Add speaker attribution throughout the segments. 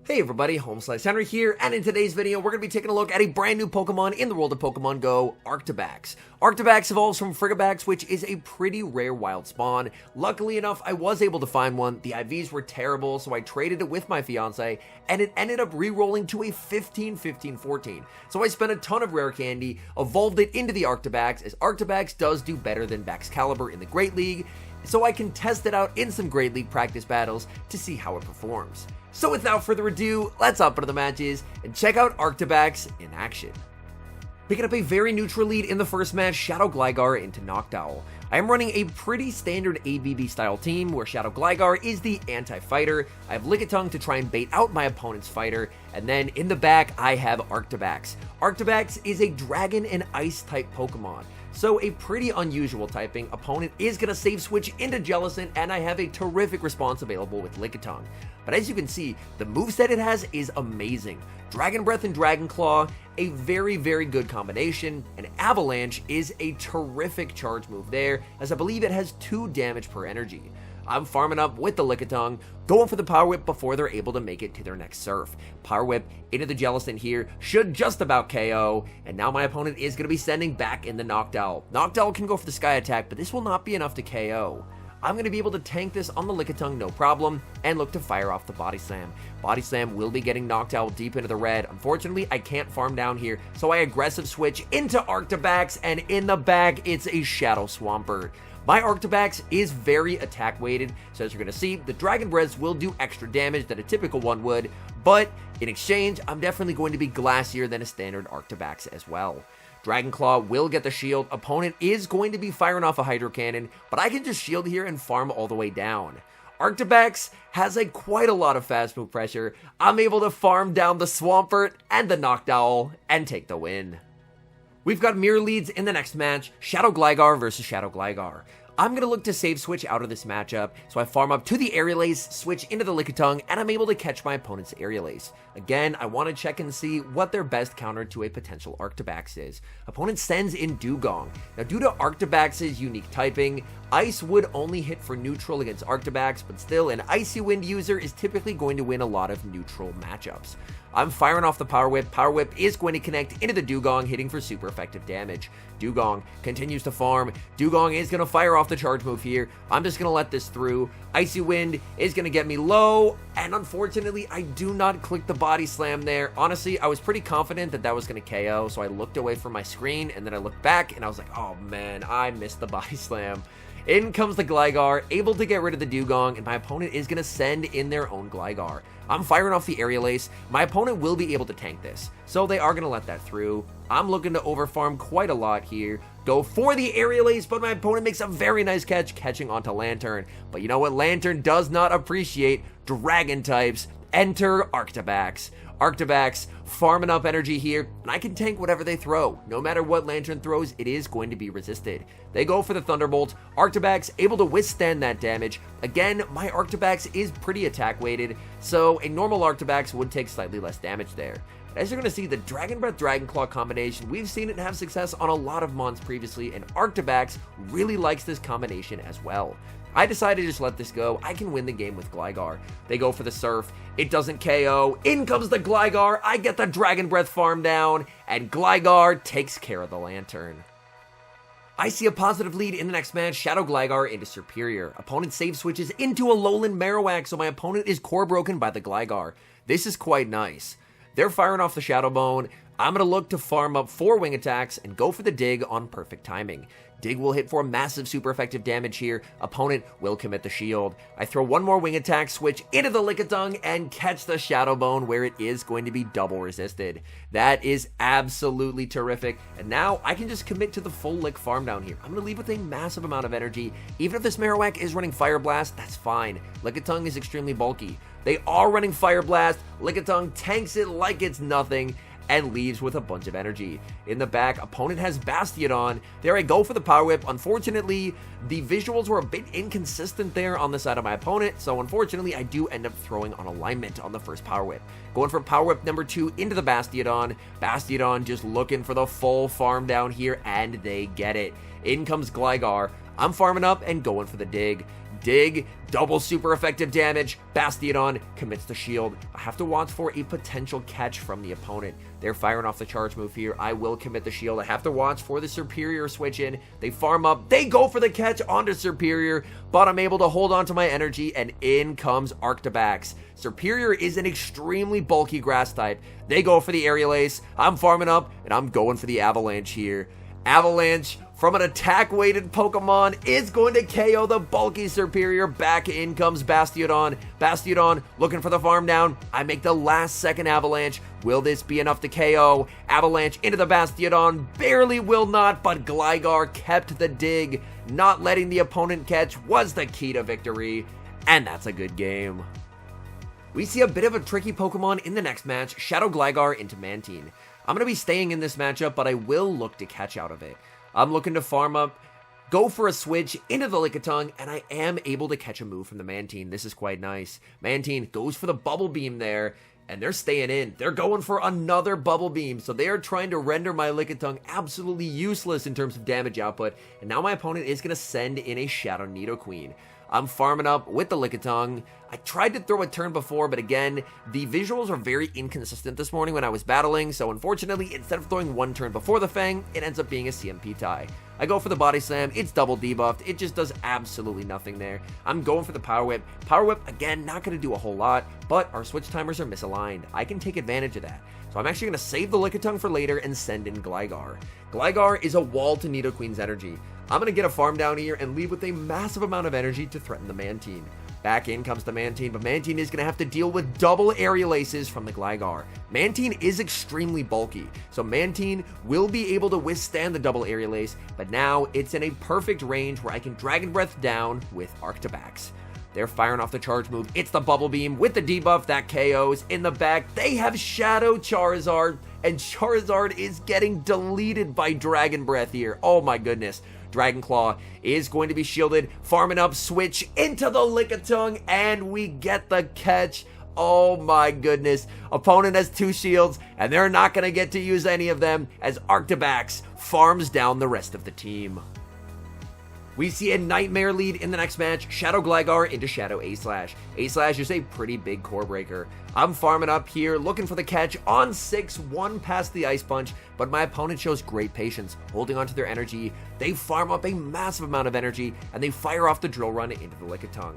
Speaker 1: Hey everybody, HomeSliceHenry here, and in today's video, we're going to be taking a look at a brand new Pokemon in the world of Pokemon Go, ARCTIBAX. ARCTIBAX evolves from Frigibax, which is a pretty rare wild spawn. Luckily enough, I was able to find one. The IVs were terrible, so I traded it with my fiance, and it ended up re-rolling to a 15-15-14. So I spent a ton of rare candy, evolved it into the ARCTIBAX, as ARCTIBAX does do better than Baxcalibur in the Great League, so I can test it out in some Great League practice battles to see how it performs. So without further ado, let's hop into the matches and check out ARCTIBAX in action. Picking up a very neutral lead in the first match, Shadow Gligar into Noctowl. I am running a pretty standard ABB style team where Shadow Gligar is the anti-fighter. I have Lickitung to try and bait out my opponent's fighter, and then in the back I have ARCTIBAX. ARCTIBAX is a dragon and ice type Pokemon, so a pretty unusual typing. Opponent is going to save switch into Jellicent, and I have a terrific response available with Lickitung. But as you can see, the moveset it has is amazing. Dragon Breath and Dragon Claw, a very good combination, and Avalanche is a terrific charge move there, as I believe it has 2 damage per energy. I'm farming up with the Lickitung, going for the Power Whip before they're able to make it to their next surf. Power Whip into the Jellicent here should just about KO, and now my opponent is going to be sending back in the Noctowl. Noctowl can go for the Sky Attack, but this will not be enough to KO. I'm going to be able to tank this on the Lickitung no problem, and look to fire off the Body Slam. Body Slam will be getting Noctowl deep into the red. Unfortunately, I can't farm down here, so I aggressive switch into ARCTIBAX, and in the bag, it's a Shadow Swampert. My ARCTIBAX is very attack weighted, so as you're going to see, the Dragon Breaths will do extra damage than a typical one would, but in exchange, I'm definitely going to be glassier than a standard ARCTIBAX as well. Dragon Claw will get the shield. Opponent is going to be firing off a Hydro Cannon, but I can just shield here and farm all the way down. ARCTIBAX has quite a lot of fast move pressure. I'm able to farm down the Swampert and the Noctowl and take the win. We've got mirror leads in the next match, Shadow Gligar versus Shadow Gligar. I'm going to look to save switch out of this matchup, so I farm up to the Aerial Ace, switch into the Lickitung, and I'm able to catch my opponent's Aerial Ace. Again, I want to check and see what their best counter to a potential ARCTIBAX is. Opponent sends in Dugong. Now, due to ARCTIBAX's unique typing, Ice would only hit for neutral against ARCTIBAX, but still, an Icy Wind user is typically going to win a lot of neutral matchups. I'm firing off the Power Whip. Power Whip is going to connect into the Dugong, hitting for super effective damage. Dugong continues to farm. Dugong is going to fire off the charge move here. I'm just going to let this through. Icy Wind is going to get me low, and unfortunately, I do not click the Body Slam there. Honestly, I was pretty confident that that was going to KO, so I looked away from my screen, and then I looked back, and I was like, oh man, I missed the Body Slam. In comes the Gligar, able to get rid of the Dugong, and my opponent is going to send in their own Gligar. I'm firing off the Aerial Ace. My opponent will be able to tank this, so they are going to let that through. I'm looking to overfarm quite a lot here. Go for the Aerial Ace, but my opponent makes a very nice catch, catching onto Lantern. But you know what Lantern does not appreciate? Dragon types. Enter ARCTIBAX. ARCTIBAX farming up energy here, and I can tank whatever they throw. No matter what Lantern throws, it is going to be resisted. They go for the Thunderbolt. ARCTIBAX able to withstand that damage. Again, my ARCTIBAX is pretty attack weighted, so a normal ARCTIBAX would take slightly less damage there. But as you're going to see, the Dragon Breath Dragon Claw combination, we've seen it have success on a lot of mons previously, and ARCTIBAX really likes this combination as well. I decided to just let this go. I can win the game with Gligar. They go for the Surf. It doesn't KO. In comes the Gligar. I get the Dragon Breath farm down, and Gligar takes care of the Lantern. I see a positive lead in the next match, Shadow Gligar into Superior. Opponent save switches into a Lowland Marowak, so my opponent is core broken by the Gligar. This is quite nice. They're firing off the Shadow Bone. I'm going to look to farm up 4 wing attacks and go for the Dig on perfect timing. Dig will hit for massive super effective damage here. Opponent will commit the shield. I throw 1 more wing attack, switch into the Lickitung, and catch the Shadow Bone where it is going to be double resisted. That is absolutely terrific. And now I can just commit to the full Lick farm down here. I'm going to leave with a massive amount of energy. Even if this Marowak is running Fire Blast, that's fine. Lickitung is extremely bulky. They are running Fire Blast. Lickitung tanks it like it's nothing and leaves with a bunch of energy. In the back, opponent has Bastiodon. There I go for the Power Whip. Unfortunately, the visuals were a bit inconsistent there on the side of my opponent, so unfortunately, I do end up throwing on alignment on the first Power Whip. Going for Power Whip number 2 into the Bastiodon. Bastiodon just looking for the full farm down here, and they get it. In comes Gligar. I'm farming up and going for the Dig. Dig, double super effective damage. Bastiodon commits the shield. I have to watch for a potential catch from the opponent. They're firing off the charge move here. I will commit the shield. I have to watch for the Superior switch in. They farm up. They go for the catch onto Superior, but I'm able to hold on to my energy, and in comes Arctabax. Superior is an extremely bulky grass type. They go for the Aerial Ace. I'm farming up, and I'm going for the Avalanche here. Avalanche from an attack-weighted Pokemon is going to KO the bulky Superior. Back in comes Bastiodon. Bastiodon looking for the farm down. I make the last-second Avalanche. Will this be enough to KO? Avalanche into the Bastiodon. Barely will not, but Gligar kept the dig. Not letting the opponent catch was the key to victory, and that's a good game. We see a bit of a tricky Pokemon in the next match, Shadow Gligar into Mantine. I'm going to be staying in this matchup, but I will look to catch out of it. I'm looking to farm up, go for a switch into the Lickitung, and I am able to catch a move from the Mantine. This is quite nice. Mantine goes for the Bubble Beam there, and they're staying in. They're going for another Bubble Beam, so they are trying to render my Lickitung absolutely useless in terms of damage output, and now my opponent is going to send in a Shadow Nidoqueen. I'm farming up with the Lickitung. I tried to throw a turn before, but again, the visuals are very inconsistent this morning when I was battling, so unfortunately, instead of throwing one turn before the Fang, it ends up being a CMP tie. I go for the Body Slam. It's double debuffed. It just does absolutely nothing there. I'm going for the Power Whip. Power Whip, again, not going to do a whole lot, but our switch timers are misaligned. I can take advantage of that. So I'm actually going to save the Lickitung for later and send in Gligar. Gligar is a wall to Nidoqueen's energy. I'm going to get a farm down here and leave with a massive amount of energy to threaten the Mantine. Back in comes the Mantine, but Mantine is going to have to deal with double Aerial Aces from the Gligar. Mantine is extremely bulky, so Mantine will be able to withstand the double Aerial Ace, but now it's in a perfect range where I can Dragon Breath down with Arctabax. They're firing off the charge move. It's the Bubble Beam with the debuff that KOs. In the back, they have Shadow Charizard, and Charizard is getting deleted by Dragon Breath here. Oh my goodness. Dragon Claw is going to be shielded. Farming up, switch into the Lickitung, and we get the catch. Oh my goodness. Opponent has 2 shields, and they're not going to get to use any of them as Arctabax farms down the rest of the team. We see a Nightmare lead in the next match, Shadow Gligar into Shadow A-Slash. A-Slash is a pretty big core breaker. I'm farming up here, looking for the catch on 6, 1 past the Ice Punch, but my opponent shows great patience, holding onto their energy. They farm up a massive amount of energy, and they fire off the Drill Run into the Lickitung.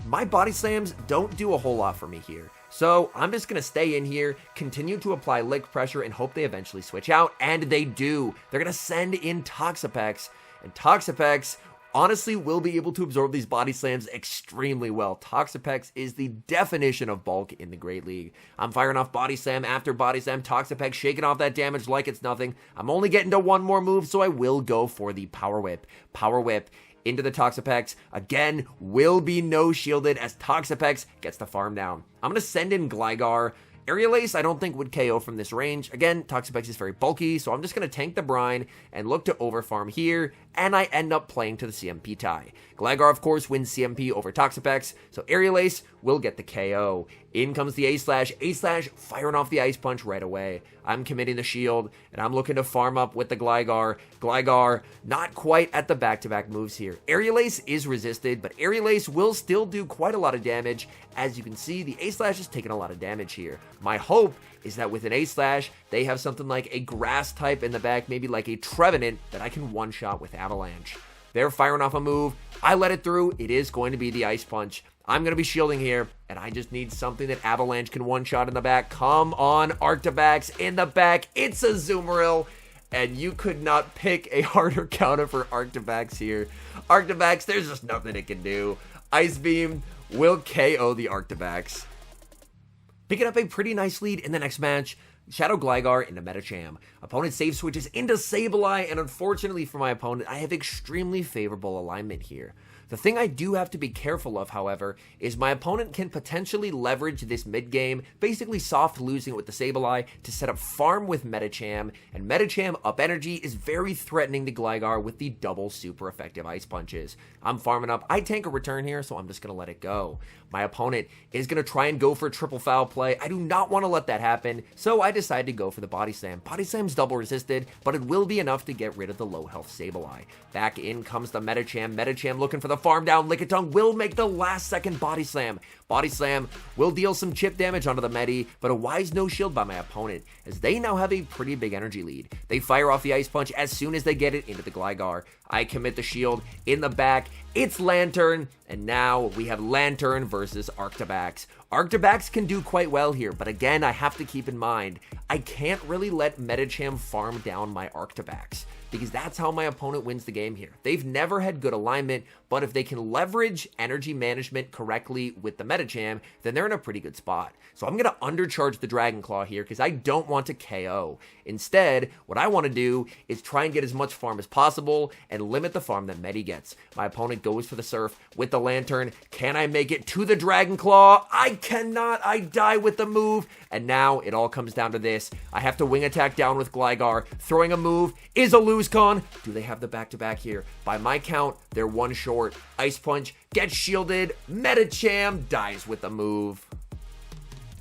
Speaker 1: My Body Slams don't do a whole lot for me here, so I'm just going to stay in here, continue to apply Lick Pressure, and hope they eventually switch out, and they do. They're going to send in Toxapex, and Toxapex honestly will be able to absorb these Body Slams extremely well. Toxapex is the definition of bulk in the Great League. I'm firing off Body Slam after Body Slam. Toxapex shaking off that damage like it's nothing. I'm only getting to 1 more move, so I will go for the Power Whip. Power Whip into the Toxapex. Again, will be no shielded as Toxapex gets the farm down. I'm going to send in Gligar. Aerial Ace, I don't think would KO from this range. Again, Toxapex is very bulky, so I'm just going to tank the Brine and look to overfarm here, and I end up playing to the CMP tie. Gligar, of course, wins CMP over Toxapex, so Aerial Ace will get the KO. In comes the A-Slash. A-Slash firing off the Ice Punch right away. I'm committing the shield, and I'm looking to farm up with the Gligar. Gligar, not quite at the back-to-back moves here. Aerial Ace is resisted, but Aerial Ace will still do quite a lot of damage. As you can see, the A-Slash is taking a lot of damage here. My hope is that with an A-Slash, they have something like a Grass type in the back, maybe like a Trevenant that I can one-shot with Avalanche. They're firing off a move. I let it through. It is going to be the Ice Punch. I'm going to be shielding here, and I just need something that Avalanche can one-shot in the back. Come on, Arctabax in the back. It's a Zoomeril, and you could not pick a harder counter for Arctabax here. Arctabax, there's just nothing it can do. Ice Beam will KO the Arctabax. Picking up a pretty nice lead in the next match, Shadow Gligar into Medicham. Opponent save switches into Sableye, and unfortunately for my opponent, I have extremely favorable alignment here. The thing I do have to be careful of, however, is my opponent can potentially leverage this mid-game, basically soft losing it with the Sableye, to set up farm with Medicham, and Medicham up energy is very threatening to Gligar with the double super effective Ice Punches. I'm farming up. I tank a return here, so I'm just going to let it go. My opponent is going to try and go for a triple foul play. I do not want to let that happen, so I decide to go for the Body Slam. Body Slam's double resisted, but it will be enough to get rid of the low health Sableye. Back in comes the Medicham. Medicham looking for the the farm down. Lickitung will make the last second body slam. Body slam will deal some chip damage onto the Medi, but a wise no shield by my opponent, as they now have a pretty big energy lead. They fire off the Ice Punch as soon as they get it into the Gligar. I commit the shield in the back. It's Lantern, and now we have Lantern versus Arctabax. Arctabax can do quite well here, but again, I have to keep in mind, I can't really let Medicham farm down my Arctabax, because that's how my opponent wins the game here. They've never had good alignment, but if they can leverage energy management correctly with the Medicham, then they're in a pretty good spot. So I'm going to undercharge the Dragon Claw here because I don't want to KO. Instead, what I want to do is try and get as much farm as possible and limit the farm that Medi gets. My opponent goes for the Surf with the Lantern. Can I make it to the Dragon Claw? I cannot. I die with the move. And now it all comes down to this. I have to wing attack down with Gligar. Throwing a move is a lose con. Do they have the back-to-back here? By my count, they're one short. Ice Punch gets shielded. Medicham dies with the move.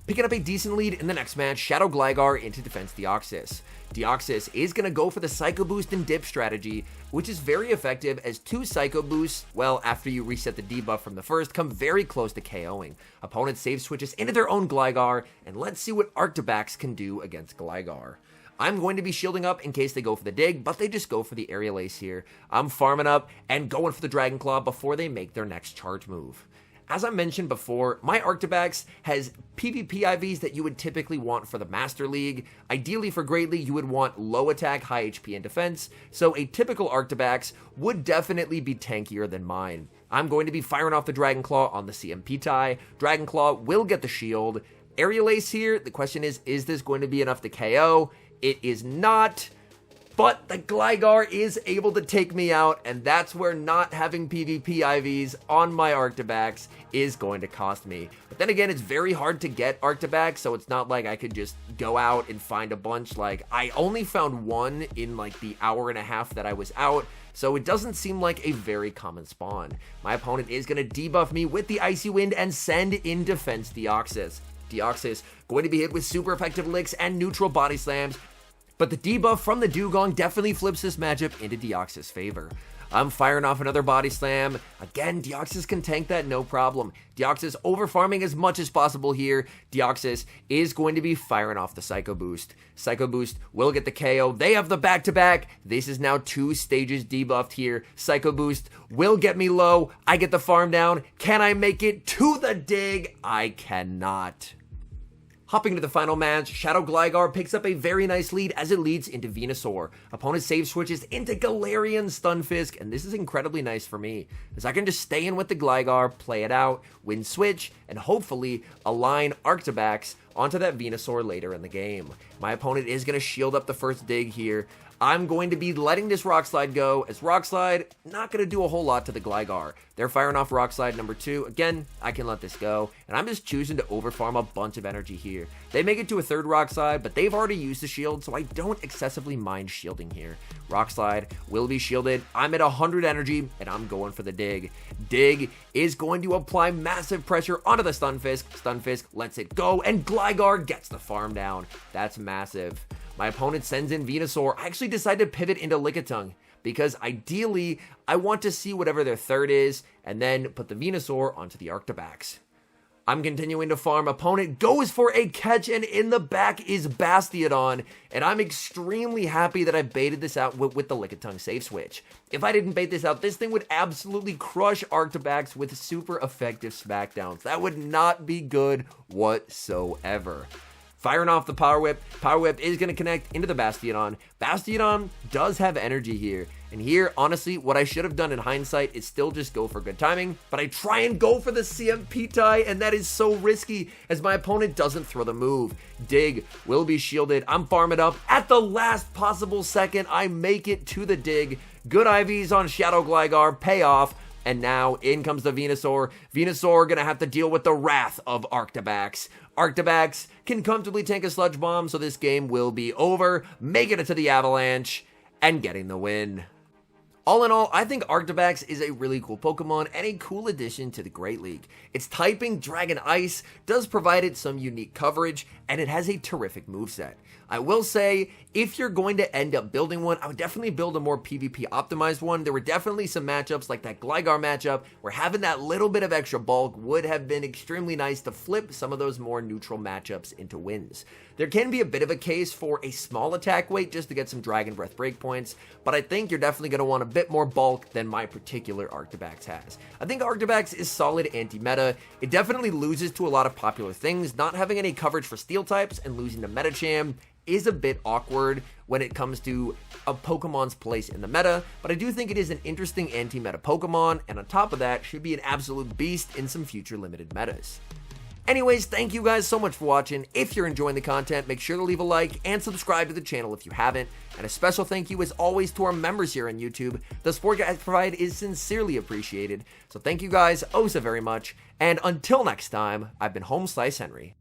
Speaker 1: Picking up a decent lead in the next match, Shadow Gligar into Defense Deoxys. Deoxys is going to go for the Psycho Boost and Dip strategy, which is very effective as 2 Psycho Boosts, well, after you reset the debuff from the first, come very close to KOing. Opponent save switches into their own Gligar, and let's see what Arctabax can do against Gligar. I'm going to be shielding up in case they go for the dig, but they just go for the Aerial Ace here. I'm farming up and going for the Dragon Claw before they make their next charge move. As I mentioned before, my Arctabax has PvP IVs that you would typically want for the Master League. Ideally for Great League, you would want low attack, high HP, and defense, so a typical Arctabax would definitely be tankier than mine. I'm going to be firing off the Dragon Claw on the CMP tie. Dragon Claw will get the shield. Aerial Ace here, the question is this going to be enough to KO? It is not. But the Gligar is able to take me out, and that's where not having PvP IVs on my Arctabax is going to cost me. But then again, it's very hard to get Arctabax, so it's not like I could just go out and find a bunch. Like, I only found one in like the hour and a half that I was out, so it doesn't seem like a very common spawn. My opponent is going to debuff me with the Icy Wind and send in Defense Deoxys. Deoxys going to be hit with super effective licks and neutral body slams, but the debuff from the Dugong definitely flips this matchup into Deoxys' favor. I'm firing off another body slam. Again, Deoxys can tank that no problem. Deoxys over-farming as much as possible here. Deoxys is going to be firing off the Psycho Boost. Psycho Boost will get the KO. They have the back-to-back. This is now 2 stages debuffed here. Psycho Boost will get me low. I get the farm down. Can I make it to the dig? I cannot. Hopping to the final match, Shadow Gligar picks up a very nice lead as it leads into Venusaur. Opponent save switches into Galarian Stunfisk, and this is incredibly nice for me, as I can just stay in with the Gligar, play it out, win switch, and hopefully align Arctabax onto that Venusaur later in the game. My opponent is going to shield up the first dig here. I'm going to be letting this Rock Slide go, as Rock Slide not going to do a whole lot to the Gligar. They're firing off Rock Slide number 2. Again, I can let this go, and I'm just choosing to overfarm a bunch of energy here. They make it to a third Rock Slide, but they've already used the shield, so I don't excessively mind shielding here. Rock Slide will be shielded. I'm at 100 energy, and I'm going for the dig. Dig is going to apply massive pressure onto the Stunfisk. Stunfisk lets it go, and Gligar gets the farm down. That's massive. My opponent sends in Venusaur. I actually decided to pivot into Lickitung because ideally I want to see whatever their third is and then put the Venusaur onto the Arctabax. I'm continuing to farm. Opponent goes for a catch, and in the back is Bastiodon, and I'm extremely happy that I baited this out with the Lickitung save switch. If I didn't bait this out, this thing would absolutely crush Arctabax with super effective smackdowns. That would not be good whatsoever. Firing off the Power Whip. Power Whip is going to connect into the Bastiodon. Bastiodon does have energy here. And here, honestly, what I should have done in hindsight is still just go for good timing. But I try and go for the CMP tie, and that is so risky as my opponent doesn't throw the move. Dig will be shielded. I'm farming up. At the last possible second, I make it to the dig. Good IVs on Shadow Gligar. Pay off. And now in comes the Venusaur. Venusaur gonna have to deal with the wrath of Arctabax. Arctabax can comfortably tank a Sludge Bomb, so this game will be over, making it to the Avalanche, and getting the win. All in all, I think Arctabax is a really cool Pokemon and a cool addition to the Great League. Its typing, Dragon Ice, does provide it some unique coverage, and it has a terrific moveset. I will say, if you're going to end up building one, I would definitely build a more PvP optimized one. There were definitely some matchups like that Gligar matchup where having that little bit of extra bulk would have been extremely nice to flip some of those more neutral matchups into wins. There can be a bit of a case for a small attack weight just to get some Dragon Breath breakpoints, but I think you're definitely going to want a bit more bulk than my particular Arctabax has. I think Arctabax is solid anti-meta. It definitely loses to a lot of popular things. Not having any coverage for steel types and losing to Metacham is a bit awkward when it comes to a Pokemon's place in the meta, but I do think it is an interesting anti-meta Pokemon, and on top of that, should be an absolute beast in some future limited metas. Anyways, thank you guys so much for watching. If you're enjoying the content, make sure to leave a like and subscribe to the channel if you haven't. And a special thank you as always to our members here on YouTube. The support you guys provide is sincerely appreciated. So thank you guys oh so very much. And until next time, I've been HomeSliceHenry.